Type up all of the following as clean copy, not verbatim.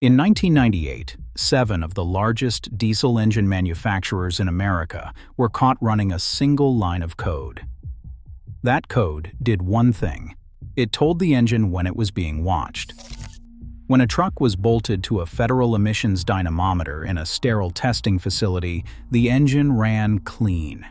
In 1998, 7 of the largest diesel engine manufacturers in America were caught running a single line of code. That code did one thing. It told the engine when it was being watched. When a truck was bolted to a federal emissions dynamometer in a sterile testing facility, the engine ran clean.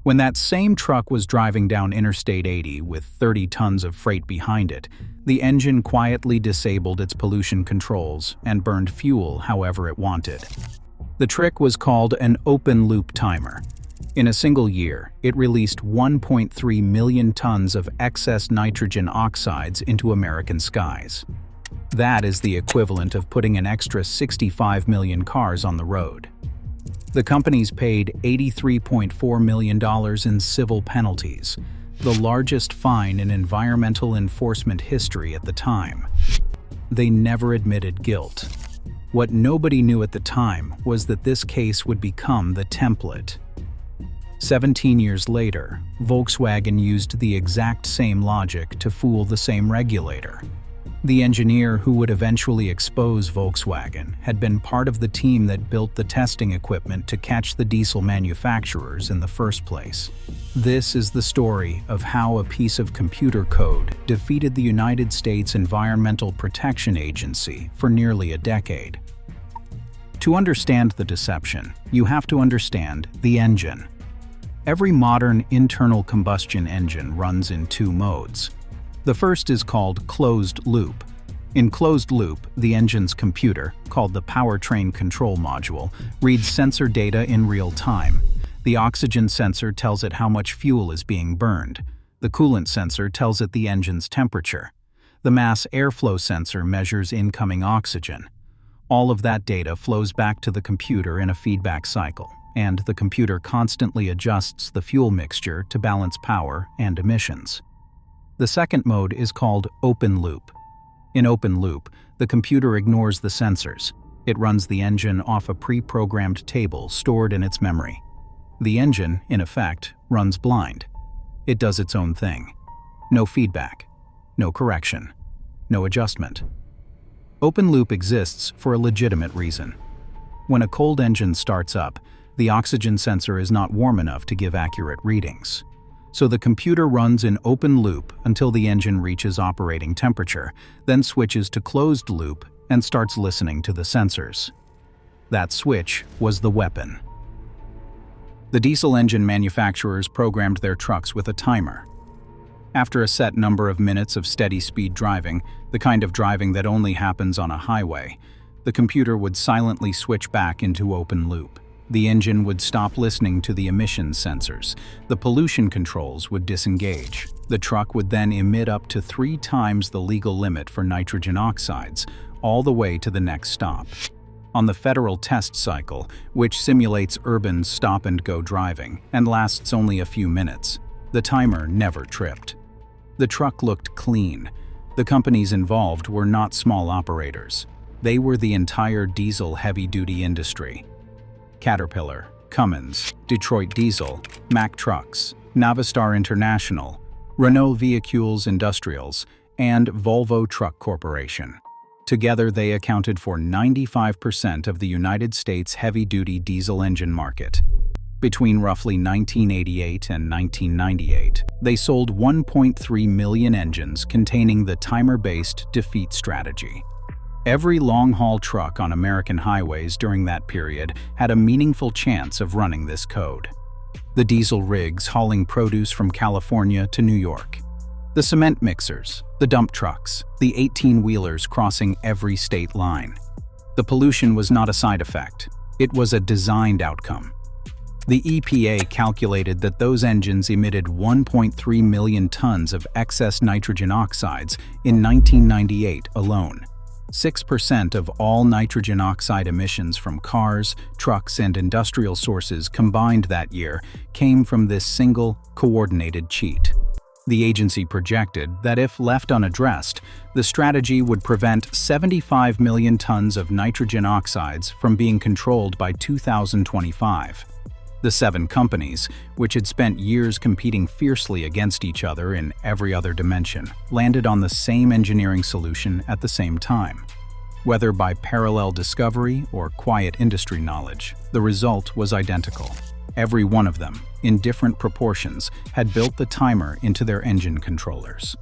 When that same truck was driving down Interstate 80 with 30 tons of freight behind it, the engine quietly disabled its pollution controls and burned fuel however it wanted. The trick was called an open-loop timer. In a single year, it released 1.3 million tons of excess nitrogen oxides into American skies. That is the equivalent of putting an extra 65 million cars on the road. The companies paid $83.4 million in civil penalties, the largest fine in environmental enforcement history at the time. They never admitted guilt. What nobody knew at the time was that this case would become the template. 17 years later, Volkswagen used the exact same logic to fool the same regulator. The engineer who would eventually expose Volkswagen had been part of the team that built the testing equipment to catch the diesel manufacturers in the first place. This is the story of how a piece of computer code defeated the United States Environmental Protection Agency for nearly a decade. To understand the deception, you have to understand the engine. Every modern internal combustion engine runs in 2 modes. The first is called closed loop. In closed loop, the engine's computer, called the powertrain control module, reads sensor data in real time. The oxygen sensor tells it how much fuel is being burned. The coolant sensor tells it the engine's temperature. The mass airflow sensor measures incoming oxygen. All of that data flows back to the computer in a feedback cycle, and the computer constantly adjusts the fuel mixture to balance power and emissions. The second mode is called open loop. In open loop, the computer ignores the sensors. It runs the engine off a pre-programmed table stored in its memory. The engine, in effect, runs blind. It does its own thing. No feedback, no correction, no adjustment. Open loop exists for a legitimate reason. When a cold engine starts up, the oxygen sensor is not warm enough to give accurate readings. So the computer runs in open loop until the engine reaches operating temperature, then switches to closed loop and starts listening to the sensors. That switch was the weapon. The diesel engine manufacturers programmed their trucks with a timer. After a set number of minutes of steady speed driving, the kind of driving that only happens on a highway, the computer would silently switch back into open loop. The engine would stop listening to the emissions sensors. The pollution controls would disengage. The truck would then emit up to 3 times the legal limit for nitrogen oxides, all the way to the next stop. On the federal test cycle, which simulates urban stop-and-go driving and lasts only a few minutes, the timer never tripped. The truck looked clean. The companies involved were not small operators. They were the entire diesel heavy-duty industry. Caterpillar, Cummins, Detroit Diesel, Mack Trucks, Navistar International, Renault Véhicules Industriels, and Volvo Truck Corporation. Together they accounted for 95% of the United States heavy-duty diesel engine market. Between roughly 1988 and 1998, they sold 1.3 million engines containing the timer-based defeat strategy. Every long-haul truck on American highways during that period had a meaningful chance of running this code. The diesel rigs hauling produce from California to New York. The cement mixers, the dump trucks, the 18-wheelers crossing every state line. The pollution was not a side effect. It was a designed outcome. The EPA calculated that those engines emitted 1.3 million tons of excess nitrogen oxides in 1998 alone. 6% of all nitrogen oxide emissions from cars, trucks, and industrial sources combined that year came from this single, coordinated cheat. The agency projected that if left unaddressed, the strategy would prevent 75 million tons of nitrogen oxides from being controlled by 2025. The 7 companies, which had spent years competing fiercely against each other in every other dimension, landed on the same engineering solution at the same time. Whether by parallel discovery or quiet industry knowledge, the result was identical. Every one of them, in different proportions, had built the timer into their engine controllers.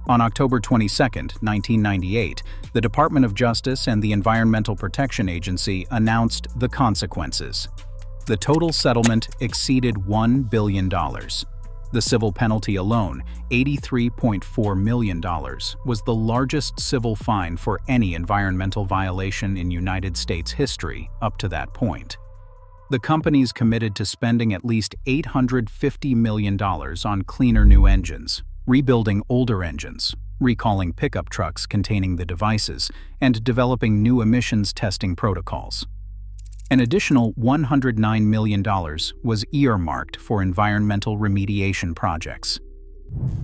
On October 22, 1998, the Department of Justice and the Environmental Protection Agency announced the consequences. The total settlement exceeded $1 billion. The civil penalty alone, $83.4 million, was the largest civil fine for any environmental violation in United States history up to that point. The companies committed to spending at least $850 million on cleaner new engines, rebuilding older engines, recalling pickup trucks containing the devices, and developing new emissions testing protocols. An additional $109 million was earmarked for environmental remediation projects.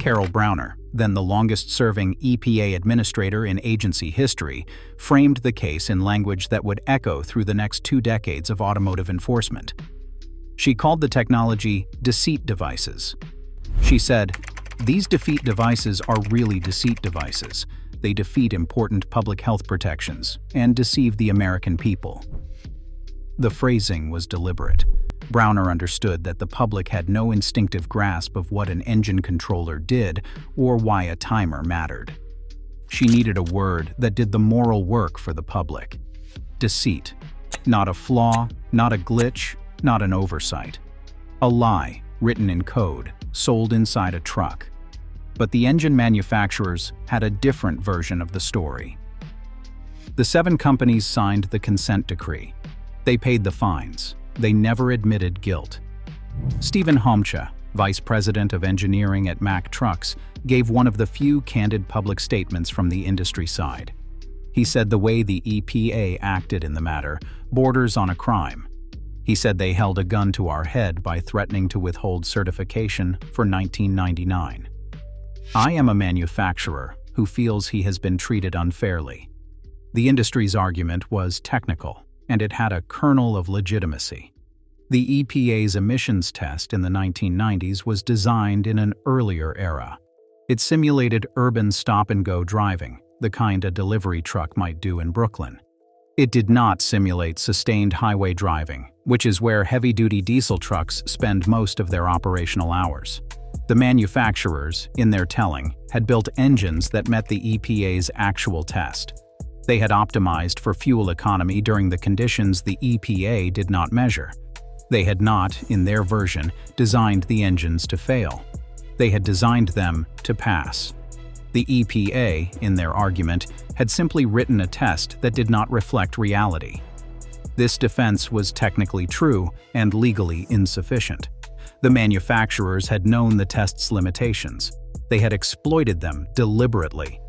Carol Browner, then the longest-serving EPA administrator in agency history, framed the case in language that would echo through the next 2 decades of automotive enforcement. She called the technology deceit devices. She said, "These defeat devices are really deceit devices. They defeat important public health protections and deceive the American people." The phrasing was deliberate. Browner understood that the public had no instinctive grasp of what an engine controller did or why a timer mattered. She needed a word that did the moral work for the public. Deceit. Not a flaw, not a glitch, not an oversight. A lie, written in code, sold inside a truck. But the engine manufacturers had a different version of the story. The 7 companies signed the consent decree. They paid the fines. They never admitted guilt. Stephen Homcha, vice president of engineering at Mack Trucks, gave one of the few candid public statements from the industry side. He said the way the EPA acted in the matter borders on a crime. He said they held a gun to our head by threatening to withhold certification for 1999. "I am a manufacturer who feels he has been treated unfairly." The industry's argument was technical, and it had a kernel of legitimacy. The EPA's emissions test in the 1990s was designed in an earlier era. It simulated urban stop-and-go driving, the kind a delivery truck might do in Brooklyn. It did not simulate sustained highway driving, which is where heavy-duty diesel trucks spend most of their operational hours. The manufacturers, in their telling, had built engines that met the EPA's actual test. They had optimized for fuel economy during the conditions the EPA did not measure. They had not, in their version, designed the engines to fail. They had designed them to pass. The EPA, in their argument, had simply written a test that did not reflect reality. This defense was technically true and legally insufficient. The manufacturers had known the test's limitations. They had exploited them deliberately.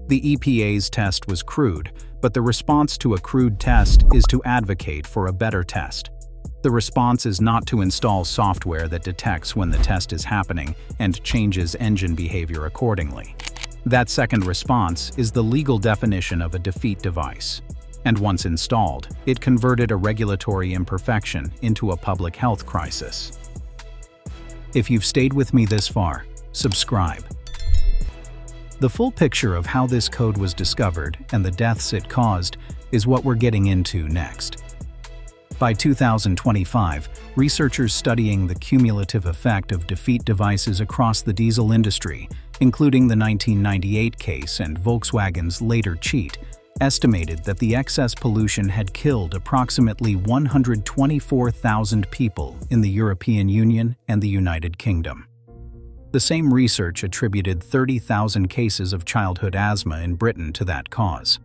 The EPA's test was crude, but the response to a crude test is to advocate for a better test. The response is not to install software that detects when the test is happening and changes engine behavior accordingly. That second response is the legal definition of a defeat device. And once installed, it converted a regulatory imperfection into a public health crisis. If you've stayed with me this far, subscribe. The full picture of how this code was discovered and the deaths it caused is what we're getting into next. By 2025, researchers studying the cumulative effect of defeat devices across the diesel industry, including the 1998 case and Volkswagen's later cheat, estimated that the excess pollution had killed approximately 124,000 people in the European Union and the United Kingdom. The same research attributed 30,000 cases of childhood asthma in Britain to that cause.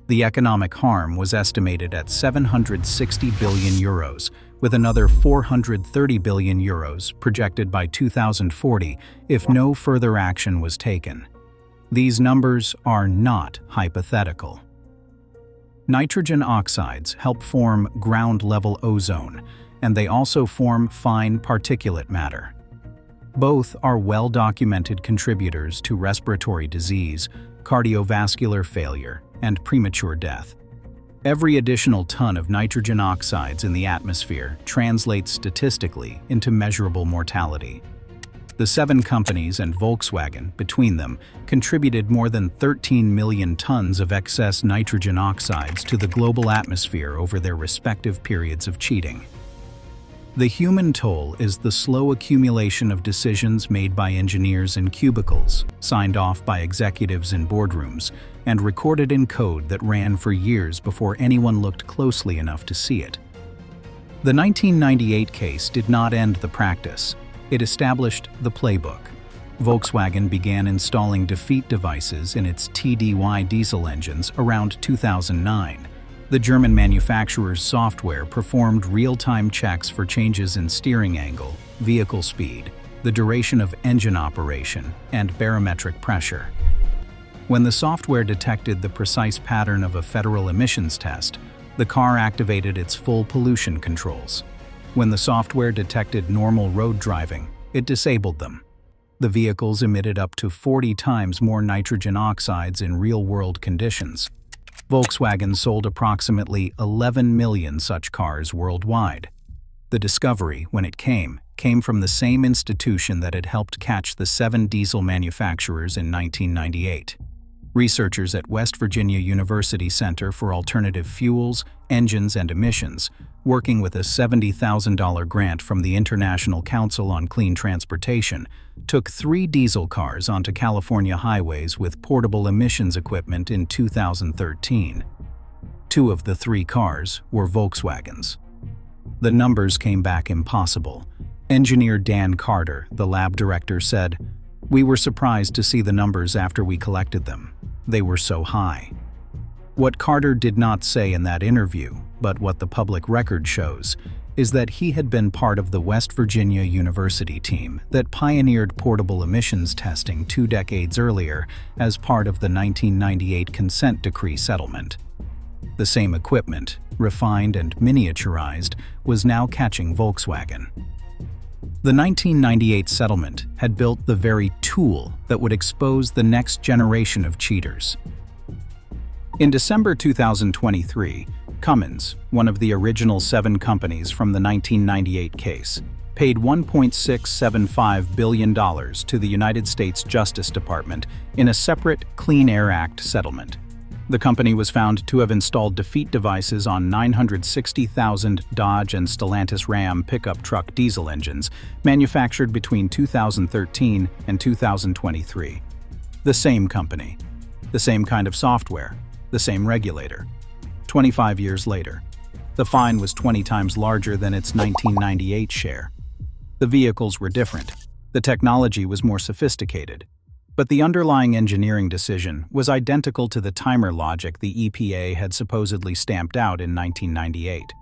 The economic harm was estimated at €760 billion, with another €430 billion projected by 2040 if no further action was taken. These numbers are not hypothetical. Nitrogen oxides help form ground-level ozone, and they also form fine particulate matter. Both are well-documented contributors to respiratory disease, cardiovascular failure, and premature death. Every additional ton of nitrogen oxides in the atmosphere translates statistically into measurable mortality. The 7 companies and Volkswagen, between them, contributed more than 13 million tons of excess nitrogen oxides to the global atmosphere over their respective periods of cheating. The human toll is the slow accumulation of decisions made by engineers in cubicles, signed off by executives in boardrooms, and recorded in code that ran for years before anyone looked closely enough to see it. The 1998 case did not end the practice. It established the playbook. Volkswagen began installing defeat devices in its TDY diesel engines around 2009. The German manufacturer's software performed real-time checks for changes in steering angle, vehicle speed, the duration of engine operation, and barometric pressure. When the software detected the precise pattern of a federal emissions test, the car activated its full pollution controls. When the software detected normal road driving, it disabled them. The vehicles emitted up to 40 times more nitrogen oxides in real-world conditions. Volkswagen sold approximately 11 million such cars worldwide. The discovery, when it came from the same institution that had helped catch the 7 diesel manufacturers in 1998. Researchers at West Virginia University Center for Alternative Fuels, Engines, and Emissions, working with a $70,000 grant from the International Council on Clean Transportation, took 3 diesel cars onto California highways with portable emissions equipment in 2013. 2 of the 3 cars were Volkswagens. The numbers came back impossible. Engineer Dan Carter, the lab director, said, "We were surprised to see the numbers after we collected them. They were so high." What Carter did not say in that interview, but what the public record shows, is that he had been part of the West Virginia University team that pioneered portable emissions testing 2 decades earlier as part of the 1998 consent decree settlement. The same equipment, refined and miniaturized, was now catching Volkswagen. The 1998 settlement had built the very tool that would expose the next generation of cheaters. In December 2023, Cummins, one of the original 7 companies from the 1998 case, paid $1.675 billion to the United States Justice Department in a separate Clean Air Act settlement. The company was found to have installed defeat devices on 960,000 Dodge and Stellantis Ram pickup truck diesel engines manufactured between 2013 and 2023. The same company, the same kind of software, the same regulator. 25 years later, the fine was 20 times larger than its 1998 share. The vehicles were different. The technology was more sophisticated. But the underlying engineering decision was identical to the timer logic the EPA had supposedly stamped out in 1998.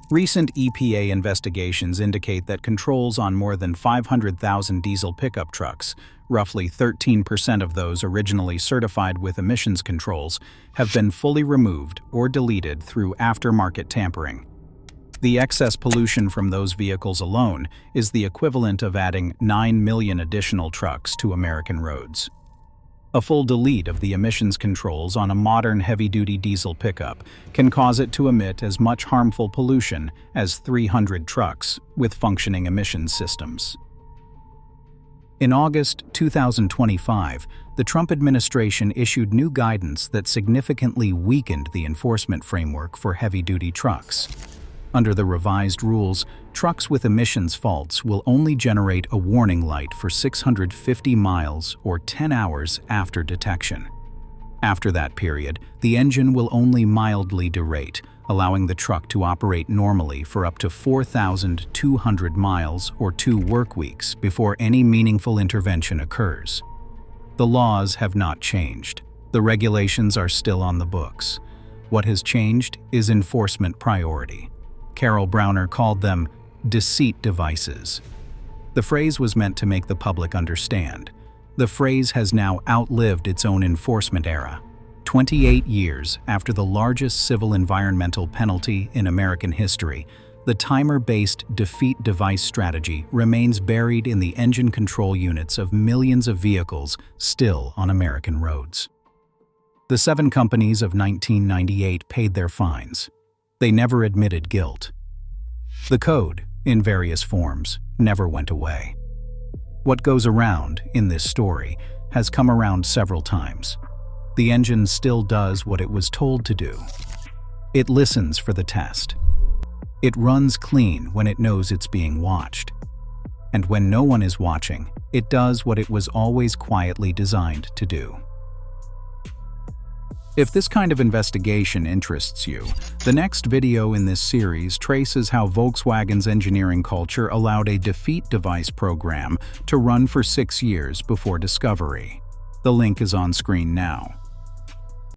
Recent EPA investigations indicate that controls on more than 500,000 diesel pickup trucks, roughly 13% of those originally certified with emissions controls, have been fully removed or deleted through aftermarket tampering. The excess pollution from those vehicles alone is the equivalent of adding 9 million additional trucks to American roads. A full delete of the emissions controls on a modern heavy-duty diesel pickup can cause it to emit as much harmful pollution as 300 trucks with functioning emissions systems. In August 2025, the Trump administration issued new guidance that significantly weakened the enforcement framework for heavy-duty trucks. Under the revised rules, trucks with emissions faults will only generate a warning light for 650 miles or 10 hours after detection. After that period, the engine will only mildly derate, allowing the truck to operate normally for up to 4,200 miles or 2 work weeks before any meaningful intervention occurs. The laws have not changed. The regulations are still on the books. What has changed is enforcement priority. Carol Browner called them deceit devices. The phrase was meant to make the public understand. The phrase has now outlived its own enforcement era. 28 years after the largest civil environmental penalty in American history, the timer-based defeat device strategy remains buried in the engine control units of millions of vehicles still on American roads. The 7 companies of 1998 paid their fines. They never admitted guilt. The code, in various forms, never went away. What goes around, in this story, has come around several times. The engine still does what it was told to do. It listens for the test. It runs clean when it knows it's being watched. And when no one is watching, it does what it was always quietly designed to do. If this kind of investigation interests you, the next video in this series traces how Volkswagen's engineering culture allowed a defeat device program to run for 6 years before discovery. The link is on screen now.